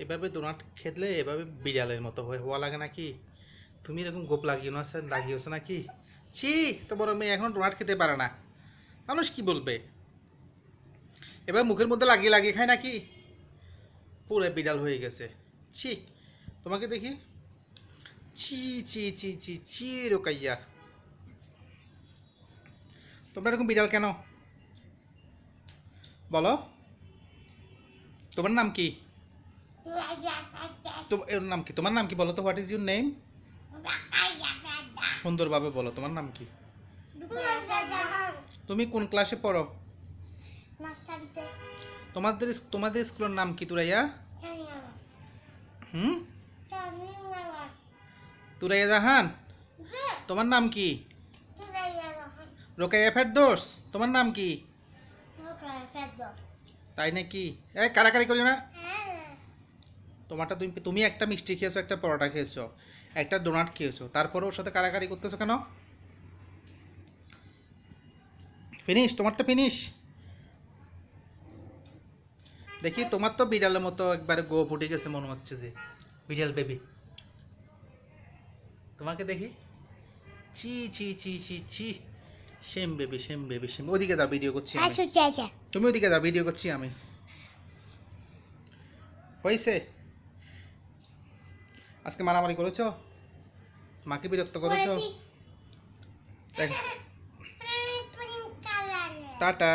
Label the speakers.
Speaker 1: এভাবে ডোনাট খেলে এভাবে বিড়ালের মতো হওয়া লাগে নাকি? তুমি এরকম গোপ লাগিয়েছো নাকি? ছি, তো বড় মেয়ে এখন ডোনাট খেতে পারে না, মানুষ কি বলবে? এবার মুখের মধ্যে লাগিয়ে লাগিয়ে খায় নাকি? পুরো বিড়াল হয়ে গেছে। ছি, তোমাকে দেখি। ছি ছি ছি ছি ছি রোকাইয়া, তোমরা এরকম বিড়াল কেন বলো? তোমার নাম কি? এর নাম কি? তোমার নাম কি বলো তো? What is your name? সুন্দরভাবে বলো, তোমার নাম কি? তুমি কোন ক্লাসে পড়ো? তোমাদের তোমাদের স্কুলের নাম কি তুরাইয়া? হুম, তুরাইয়া জাহান। তোমার নাম কি? রোকাইয়া ফেরদৌস। তোমার নাম কি? তাই নাকি? এই কারাকারি করি না। তোমারটা তুমি একটা মিষ্টি খেয়েছো, একটা পরোটা খেয়েছো, একটা ডোনাট খেয়েছো, তারপরে ওর সাথে কারাকারি করতেছো কেন? ফিনিশ, তোমারটা ফিনিশ। দেখি তোমার তো বিড়ালের মতো একবারে গোপ উঠে গেছে মনে হচ্ছে, যে বিড়াল বেবি। তোমাকে দেখি। ছি ছি ছি ছি ছি, same baby, same baby, same. ওদিকে দাও, ভিডিও করছি আমি। তুমি ওদিকে দাও, ভিডিও করছি আমি। হয়েছে? আজকে মারামারি করেছো? মাকে বিরক্ত করেছো? টাটা।